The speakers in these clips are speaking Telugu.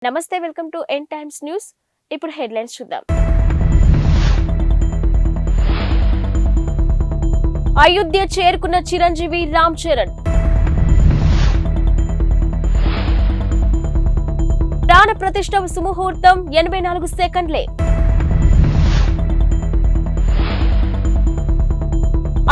నమస్తే, welcome to N Times News. ఇప్పుడు హెడ్లైన్స్ చూద్దాం. అయోధ్య చేరుకున్న చిరంజీవి రామ్ చరణ్. ప్రాణ ప్రతిష్ఠ సుముహూర్తం 84 సెకండ్లే.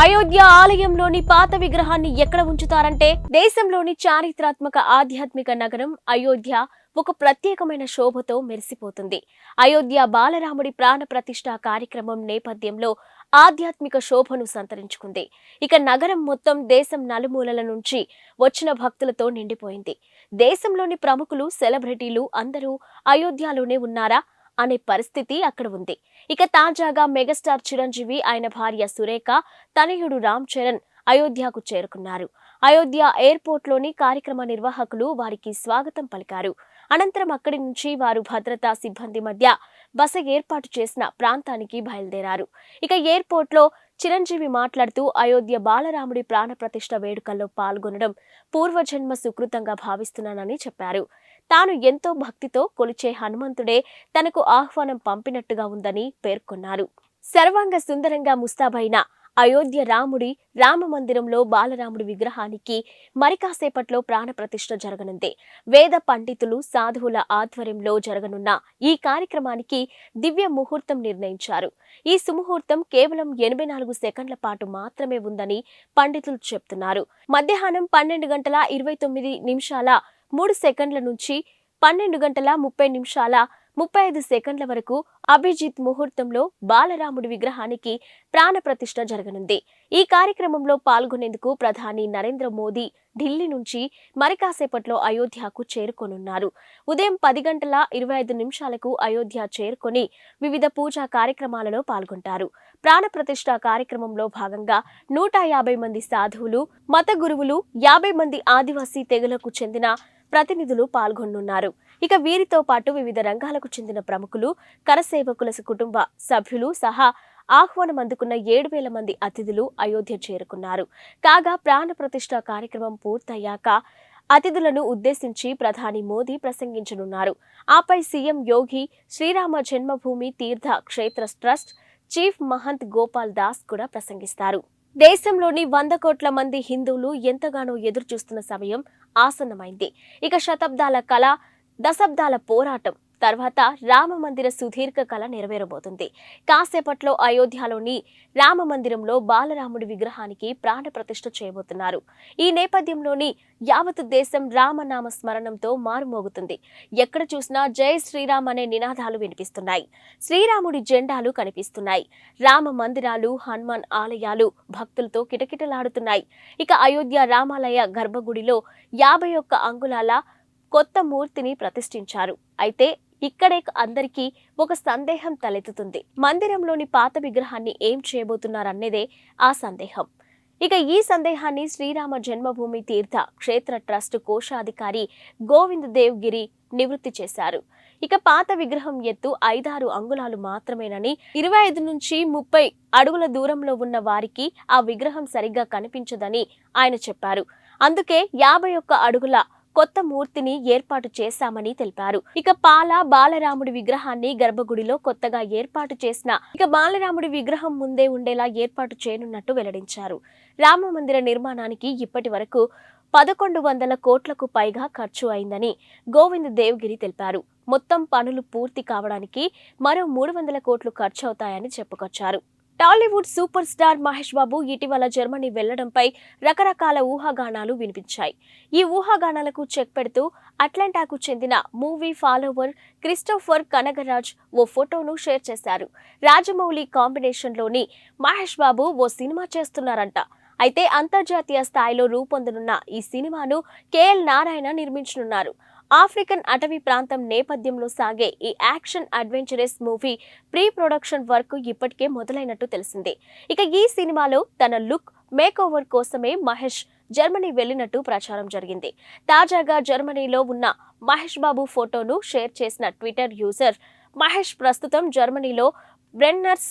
అయోధ్య ఆలయంలోని పాత విగ్రహాన్ని ఎక్కడ ఉంచుతారంటే, దేశంలోని చారిత్రాత్మక ఆధ్యాత్మిక నగరం అయోధ్య ఒక ప్రత్యేకమైన శోభతో మెరిసిపోతుంది. అయోధ్య బాలరాముడి ప్రాణ ప్రతిష్ఠ కార్యక్రమం నేపథ్యంలో ఆధ్యాత్మిక శోభను సంతరించుకుంది. ఇక నగరం మొత్తం దేశం నలుమూలల నుంచి వచ్చిన భక్తులతో నిండిపోయింది. దేశంలోని ప్రముఖులు, సెలబ్రిటీలు అందరూ అయోధ్యలోనే ఉన్నారా అనే పరిస్థితి అక్కడ ఉంది. ఇక తాజాగా మెగాస్టార్ చిరంజీవి, ఆయన భార్య సురేఖ, తనయుడు రామ్ చరణ్ అయోధ్యకు చేరుకున్నారు. అయోధ్య ఎయిర్పోర్ట్ లోని కార్యక్రమ నిర్వాహకులు వారికి స్వాగతం పలికారు. అనంతరం అక్కడి నుంచి వారు భద్రతా సిబ్బంది మధ్య బస ఏర్పాటు చేసిన ప్రాంతానికి బయలుదేరారు. ఇక ఎయిర్పోర్ట్ లో చిరంజీవి మాట్లాడుతూ, అయోధ్య బాలరాముడి ప్రాణ ప్రతిష్ఠ వేడుకల్లో పాల్గొనడం పూర్వజన్మ సుకృతంగా భావిస్తున్నానని చెప్పారు. తాను ఎంతో భక్తితో కొలిచే హనుమంతుడే తనకు ఆహ్వానం పంపినట్టుగా ఉందని పేర్కొన్నారు. సర్వాంగ సుందరంగా ముస్తాబైన అయోధ్య రాముడి రామ మందిరంలో బాలరాముడి విగ్రహానికి మరికాసేపట్లో ప్రాణ ప్రతిష్ఠ జరగనుంది. వేద పండితులు, సాధువుల ఆధ్వర్యంలో జరగనున్న ఈ కార్యక్రమానికి దివ్య ముహూర్తం నిర్ణయించారు. ఈ సుముహూర్తం కేవలం 84 సెకండ్ల పాటు మాత్రమే ఉందని పండితులు చెప్తున్నారు. మధ్యాహ్నం 12:29:03 నుంచి 12:30:35 వరకు అభిజిత్ ముహూర్తంలో బాలరాముడి విగ్రహానికి ప్రాణ ప్రతిష్ఠ జరగనుంది. ఈ కార్యక్రమంలో పాల్గొనేందుకు ప్రధాని నరేంద్ర మోదీ ఢిల్లీ నుంచి మరికాసేపట్లో అయోధ్యకు చేరుకోనున్నారు. ఉదయం 10:25 అయోధ్య చేరుకొని వివిధ పూజా కార్యక్రమాలలో పాల్గొంటారు. ప్రాణ ప్రతిష్ఠ కార్యక్రమంలో భాగంగా 150 మంది సాధువులు, మత గురువులు, 50 మంది ఆదివాసీ తెగలకు చెందిన ప్రతినిధులు పాల్గొనున్నారు. ఇక వీరితో పాటు వివిధ రంగాలకు చెందిన ప్రముఖులు, కరసేవకుల కుటుంబ సభ్యులు సహా ఆహ్వానం అందుకున్న 7,000 మంది అతిథులు అయోధ్య చేరుకున్నారు. కాగా ప్రాణ ప్రతిష్ఠ కార్యక్రమం పూర్తయ్యాక అతిథులను ఉద్దేశించి ప్రధాని మోదీ ప్రసంగించనున్నారు. ఆపై సీఎం యోగి, శ్రీరామ జన్మభూమి తీర్థ క్షేత్ర ట్రస్ట్ చీఫ్ మహంత్ గోపాల్ దాస్ కూడా ప్రసంగిస్తారు. దేశంలోని 100 కోట్ల మంది హిందువులు ఎంతగానో ఎదురు చూస్తున్న సమయం ఆసన్నమైంది. ఇక శతాబ్దాల కళ, దశాబ్దాల పోరాటం తర్వాత రామ మందిర సుదీర్ఘ కళ నెరవేరబోతుంది. కాసేపట్లో అయోధ్యలోని రామ మందిరంలో బాలరాముడి విగ్రహానికి ప్రాణ ప్రతిష్ఠ చేయబోతున్నారు. ఈ నేపథ్యంలోని యావత్ దేశం రామనామ స్మరణంతో మారుమోగుతుంది. ఎక్కడ చూసినా జై శ్రీరామ్ అనే నినాదాలు వినిపిస్తున్నాయి. శ్రీరాముడి జెండాలు కనిపిస్తున్నాయి. రామ మందిరాలు, హనుమాన్ ఆలయాలు భక్తులతో కిటకిటలాడుతున్నాయి. ఇక అయోధ్య రామాలయ గర్భగుడిలో 51 అంగుళాల కొత్త మూర్తిని ప్రతిష్ఠించారు. అయితే ఇక్కడే అందరికీ ఒక సందేహం తలెత్తుతుంది. మందిరంలోని పాత విగ్రహాన్ని ఏం చేయబోతున్నారనేదే ఆ సందేహం. ఇక ఈ సందేహాన్ని శ్రీరామ జన్మభూమి తీర్థ క్షేత్ర ట్రస్ట్ కోశాధికారి గోవింద్ దేవ్ గిరి నివృత్తి చేశారు. ఇక పాత విగ్రహం ఎత్తు 5-6 అంగుళాలు మాత్రమేనని, 25 నుంచి 30 అడుగుల దూరంలో ఉన్న వారికి ఆ విగ్రహం సరిగ్గా కనిపించదని ఆయన చెప్పారు. అందుకే 51 అడుగుల కొత్త మూర్తిని ఏర్పాటు చేశామని తెలిపారు. ఇక బాలరాముడి విగ్రహాన్ని గర్భగుడిలో కొత్తగా ఏర్పాటు చేసిన బాలరాముడి విగ్రహం ముందే ఉండేలా ఏర్పాటు చేయనున్నట్టు వెల్లడించారు. రామ మందిర నిర్మాణానికి ఇప్పటి వరకు 1100 కోట్లకు పైగా ఖర్చు అయిందని గోవింద్ దేవ్గిరి తెలిపారు. మొత్తం పనులు పూర్తి కావడానికి మరో 300 కోట్లు ఖర్చు అవుతాయని చెప్పుకొచ్చారు. టాలీవుడ్ సూపర్ స్టార్ మహేష్ బాబు ఇటీవల జర్మనీ వెళ్లడంపై రకరకాల ఊహాగానాలు వినిపించాయి. ఈ ఊహాగానాలకు చెక్ పెడుతూ అట్లాంటాకు చెందిన మూవీ ఫాలోవర్ క్రిస్టోఫర్ కనగరాజ్ ఓ ఫోటోను షేర్ చేశారు. రాజమౌళి కాంబినేషన్లోని మహేష్ బాబు ఓ సినిమా చేస్తున్నారంట. అయితే అంతర్జాతీయ స్థాయిలో రూపొందనున్న ఈ సినిమాను కేఎల్ నారాయణ నిర్మించనున్నారు. ఆఫ్రికన్ అటవీ ప్రాంతం నేపథ్యంలో సాగే ఈ action adventurous movie pre production work ఇప్పటికే మొదలైనట్టు తెలిసిందే. ఇక ఈ సినిమాలో తన లుక్ మేక్ ఓవర్ కోసమే మహేష్ జర్మనీ వెళ్లినట్టు ప్రచారం జరిగింది. తాజాగా జర్మనీలో ఉన్న మహేష్ బాబు ఫోటోను షేర్ చేసిన ట్విట్టర్ యూజర్, మహేష్ ప్రస్తుతం జర్మనీలో బ్రెన్నర్స్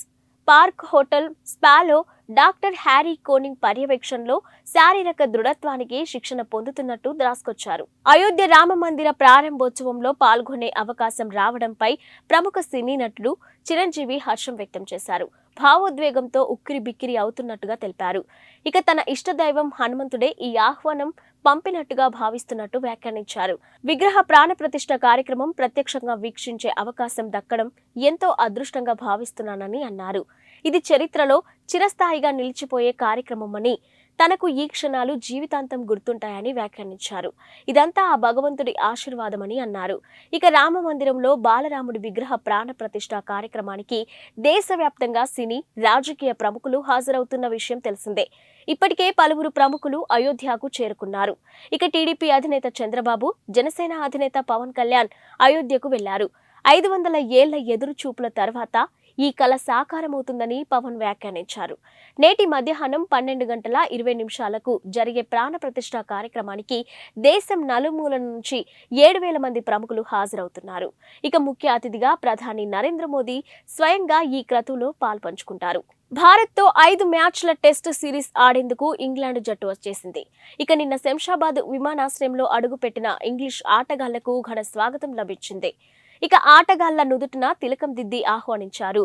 పార్క్ హోటల్ స్పాలో డాక్టర్ హ్యారీ కోనింగ్ పర్యవేక్షణలో శారీరక దృఢత్వానికి శిక్షణ పొందుతున్నట్టు రాసుకొచ్చారు. అయోధ్య రామ మందిర ప్రారంభోత్సవంలో పాల్గొనే అవకాశం రావడంపై ప్రముఖ సినీ నటుడు చిరంజీవి హర్షం వ్యక్తం చేశారు. భావోద్వేగంతో ఉక్కిరి బిక్కిరి అవుతున్నట్టుగా తెలిపారు. ఇక తన ఇష్టదైవం హనుమంతుడే ఈ ఆహ్వానం పంపినట్టుగా భావిస్తున్నట్టు వ్యాఖ్యానించారు. విగ్రహ ప్రాణ ప్రతిష్ఠ కార్యక్రమం ప్రత్యక్షంగా వీక్షించే అవకాశం దక్కడం ఎంతో అదృష్టంగా భావిస్తున్నానని అన్నారు. ఇది చరిత్రలో చిరస్థాయిగా నిలిచిపోయే కార్యక్రమమని, తనకు ఈ క్షణాలు జీవితాంతం గుర్తుంటాయని వ్యాఖ్యానించారు. ఇదంతా ఆ భగవంతుడి ఆశీర్వాదమని అన్నారు. ఇక రామ మందిరంలో బాలరాముడి విగ్రహ ప్రాణ ప్రతిష్ఠ కార్యక్రమానికి దేశవ్యాప్తంగా సినీ, రాజకీయ ప్రముఖులు హాజరవుతున్న విషయం తెలిసిందే. ఇప్పటికే పలువురు ప్రముఖులు అయోధ్యకు చేరుకున్నారు. ఇక టీడీపీ అధినేత చంద్రబాబు, జనసేన అధినేత పవన్ కళ్యాణ్ అయోధ్యకు వెళ్లారు. 500 ఏళ్ల ఎదురు చూపుల తర్వాత ఈ కల సాకారమవుతుందని పవన్ వ్యాఖ్యానించారు. నేటి మధ్యాహ్నం 12:20 జరిగే ప్రాణ ప్రతిష్ఠ కార్యక్రమానికి దేశం నలుమూల నుంచి 7,000 మంది ప్రముఖులు హాజరవుతున్నారు. ఇక ముఖ్య అతిథిగా ప్రధాని నరేంద్ర మోదీ స్వయంగా ఈ క్రతువులో పాల్పంచుకుంటారు. భారత్తో 5 మ్యాచ్ల టెస్టు సిరీస్ ఆడేందుకు ఇంగ్లాండ్ జట్టు వచ్చేసింది. ఇక నిన్న శంషాబాద్ విమానాశ్రయంలో అడుగుపెట్టిన ఇంగ్లీష్ ఆటగాళ్లకు ఘన స్వాగతం లభించింది. ఇక ఆటగాళ్ల నుదుటిన తిలకం దిద్ది ఆహ్వానించారు.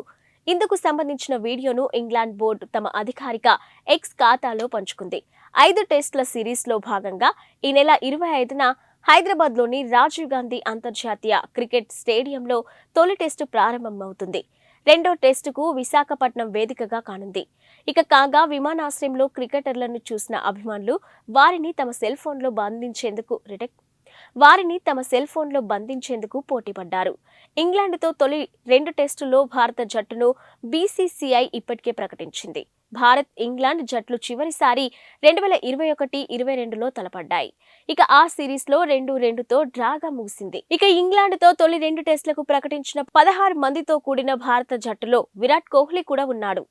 ఇందుకు సంబంధించిన వీడియోను ఇంగ్లాండ్ బోర్డు తమ అధికారిక ఎక్స్ ఖాతాలో పంచుకుంది. 5 టెస్టుల సిరీస్లో భాగంగా ఈ నెల 25న హైదరాబాద్లోని రాజీవ్ గాంధీ అంతర్జాతీయ క్రికెట్ స్టేడియంలో తొలి టెస్టు ప్రారంభమవుతుంది. రెండో టెస్టుకు విశాఖపట్నం వేదికగా కానుంది. ఇక కాగా విమానాశ్రయంలో క్రికెటర్లను చూసిన అభిమానులు వారిని తమ సెల్ ఫోన్లో బంధించేందుకు పోటీపడ్డారు. ఇంగ్లాండ్తో తొలి 2 టెస్టుల్లో భారత జట్టును బీసీసీఐ ఇప్పటికే ప్రకటించింది. భారత్, ఇంగ్లాండ్ జట్లు చివరిసారి 2021-22లో తలపడ్డాయి. ఇక ఆ సిరీస్లో 2-2తో డ్రాగా ముగిసింది. ఇక ఇంగ్లాండ్తో తొలి 2 టెస్టులకు ప్రకటించిన 16 మందితో కూడిన భారత జట్టులో విరాట్ కోహ్లీ కూడా ఉన్నాడు.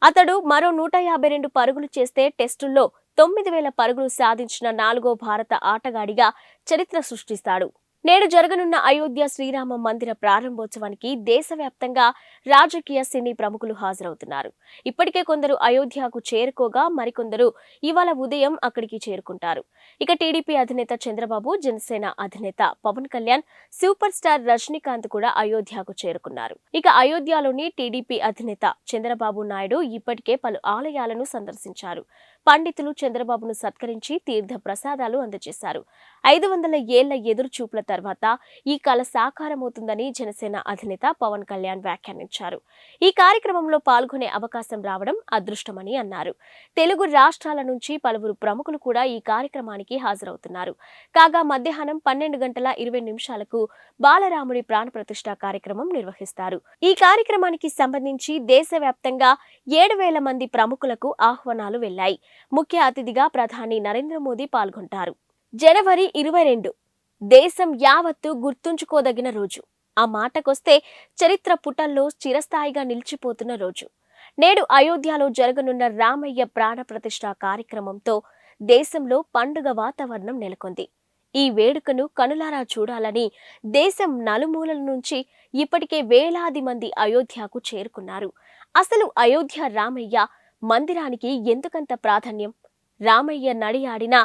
అతడు మరో 152 పరుగులు చేస్తే టెస్టుల్లో 9,000 పరుగులు సాధించిన 4వ భారత ఆటగాడిగా చరిత్ర సృష్టిస్తాడు. నేడు జరగనున్న అయోధ్య శ్రీరామ మందిర ప్రారంభోత్సవానికి దేశవ్యాప్తంగా రాజకీయ, సినీ ప్రముఖులు హాజరవుతున్నారు. ఇప్పటికే కొందరు అయోధ్యకు చేరుకోగా మరికొందరు ఇవాళ ఉదయం అక్కడికి చేరుకుంటారు. ఇక టీడీపీ అధినేత చంద్రబాబు, జనసేన అధినేత పవన్ కళ్యాణ్, సూపర్ స్టార్ రజనీకాంత్ కూడా అయోధ్యకు చేరుకున్నారు. ఇక అయోధ్యలోని టీడీపీ అధినేత చంద్రబాబు నాయుడు ఇప్పటికే పలు ఆలయాలను సందర్శించారు. పండితులు చంద్రబాబును సత్కరించి తీర్థ ప్రసాదాలు అందజేశారు. 500 ఏళ్ల ఎదురు చూపుల తర్వాత ఈ కల సాకారమవుతుందని జనసేన అధినేత పవన్ కళ్యాణ్ వ్యాఖ్యానించారు. ఈ కార్యక్రమంలో పాల్గొనే అవకాశం రావడం అదృష్టమని అన్నారు. తెలుగు రాష్ట్రాల నుంచి పలువురు ప్రముఖులు కూడా ఈ కార్యక్రమానికి హాజరవుతున్నారు. కాగా మధ్యాహ్నం 12:20 బాలరాముడి ప్రాణ ప్రతిష్ఠ కార్యక్రమం నిర్వహిస్తారు. ఈ కార్యక్రమానికి సంబంధించి దేశవ్యాప్తంగా 7,000 మంది ప్రముఖులకు ఆహ్వానాలు వెళ్లాయి. ముఖ్య అతిథిగా ప్రధాని నరేంద్ర మోదీ పాల్గొంటారు. జనవరి 22 దేశం యావత్తు గుర్తుంచుకోదగిన రోజు. ఆ మాటకొస్తే చరిత్ర పుటల్లో చిరస్థాయిగా నిలిచిపోతున్న రోజు. నేడు అయోధ్యలో జరగనున్న రామయ్య ప్రాణ ప్రతిష్ఠ కార్యక్రమంతో దేశంలో పండుగ వాతావరణం నెలకొంది. ఈ వేడుకను కనులారా చూడాలని దేశం నలుమూలల నుంచి ఇప్పటికే వేలాది మంది అయోధ్యకు చేరుకున్నారు. అసలు అయోధ్య రామయ్య మందిరానికి ఎందుకంత ప్రాధాన్యం? రామయ్య నడియాడిన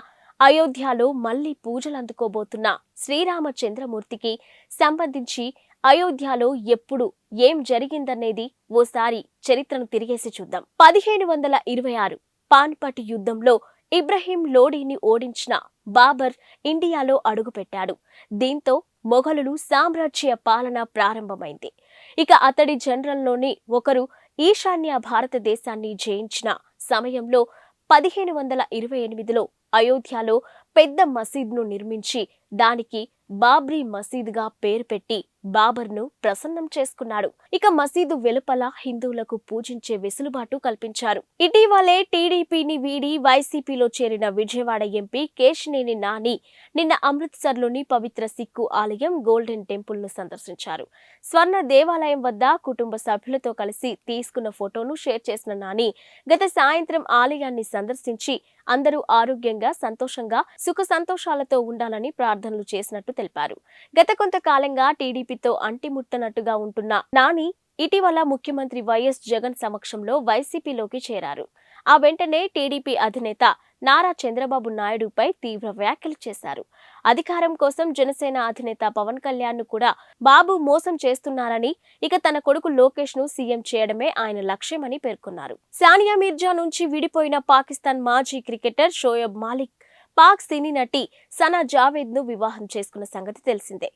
అయోధ్యలో మళ్లీ పూజలందుకోబోతున్న శ్రీరామచంద్రమూర్తికి సంబంధించి అయోధ్యలో ఎప్పుడు ఏం జరిగిందనేది ఓసారి చరిత్రను తిరిగేసి చూద్దాం. 1526 పాన్పట్ యుద్ధంలో ఇబ్రహీం లోడీని ఓడించిన బాబర్ ఇండియాలో అడుగుపెట్టాడు. దీంతో మొఘలులు సామ్రాజ్య పాలన ప్రారంభమైంది. ఇక అతడి జనరల్లోని ఒకరు ఈశాన్య భారతదేశాన్ని జయించిన సమయంలో 1528లో అయోధ్యలో పెద్ద మసీద్ను నిర్మించి దానికి బాబ్రీ మసీదుగా పేరు పెట్టి బాబర్ను ప్రసన్నం చేసుకున్నాడు. ఇక మసీదు వెలుపల హిందువులకు పూజించే వెసులుబాటు కల్పించారు. ఇటీవలే టీడీపీని వీడి వైసీపీలో చేరిన విజయవాడ ఎంపీ కేశినేని నాని నిన్న అమృత్సర్లోని పవిత్ర సిక్కు ఆలయం గోల్డెన్ టెంపుల్ ను సందర్శించారు. స్వర్ణ దేవాలయం వద్ద కుటుంబ సభ్యులతో కలిసి తీసుకున్న ఫోటోను షేర్ చేసిన నాని గత సాయంత్రం ఆలయాన్ని సందర్శించి అందరూ ఆరోగ్యంగా, సంతోషంగా, సుఖ సంతోషాలతో ఉండాలని ప్రార్థనలు చేసినట్టు తెలిపారు. గత కొంతకాలంగా టీడీపీతో అంటిముట్టనట్టుగా ఉంటున్న నాని ఇటీవల ముఖ్యమంత్రి వైఎస్ జగన్ సమక్షంలో వైసీపీలోకి చేరారు. ఆ వెంటనే టీడీపీ అధినేత నారా చంద్రబాబు నాయుడుపై తీవ్ర వ్యాఖ్యలు చేశారు. అధికారం కోసం జనసేన అధినేత పవన్ కళ్యాణ్ ను కూడా బాబు మోసం చేస్తున్నారని, ఇక తన కొడుకు లోకేష్ ను సీఎం చేయడమే ఆయన లక్ష్యమని పేర్కొన్నారు. సానియా మీర్జా నుంచి విడిపోయిన పాకిస్తాన్ మాజీ క్రికెటర్ షోయబ్ మాలిక్ పాక్ సినీ నటి సనా జావేద్ ను వివాహం చేసుకున్న సంగతి తెలిసిందే.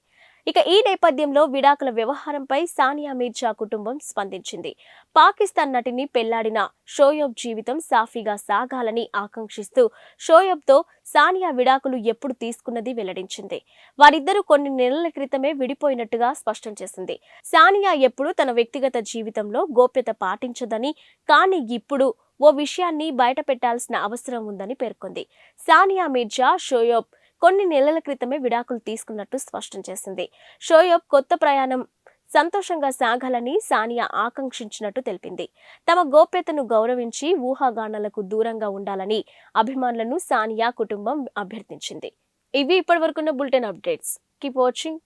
ఇక ఈ నేపథ్యంలో విడాకుల వ్యవహారంపై సానియా మీర్జా కుటుంబం స్పందించింది. పాకిస్తాన్ నటిని పెళ్లాడిన షోయబ్ జీవితం సాఫీగా సాగాలని ఆకాంక్షిస్తూ షోయబ్తో సానియా విడాకులు ఎప్పుడు తీసుకున్నది వెల్లడించింది. వారిద్దరూ కొన్ని నెలల క్రితమే విడిపోయినట్టుగా స్పష్టం చేసింది. సానియా ఎప్పుడూ తన వ్యక్తిగత జీవితంలో గోప్యత పాటించదని, కానీ ఇప్పుడు ఓ విషయాన్ని బయట పెట్టాల్సిన అవసరం ఉందని పేర్కొంది. సానియా మీర్జా షోయబ్ కొన్ని నెలల క్రితమే విడాకులు తీసుకున్నట్టు స్పష్టం చేసింది. షోయబ్ కొత్త ప్రయాణం సంతోషంగా సాగాలని సానియా ఆకాంక్షించినట్టు తెలిపింది. తమ గోప్యతను గౌరవించి ఊహాగానాలకు దూరంగా ఉండాలని అభిమానులను సానియా కుటుంబం అభ్యర్థించింది. ఇవి ఇప్పటివరకున్న బులెటిన్ అప్డేట్స్. Keep watching.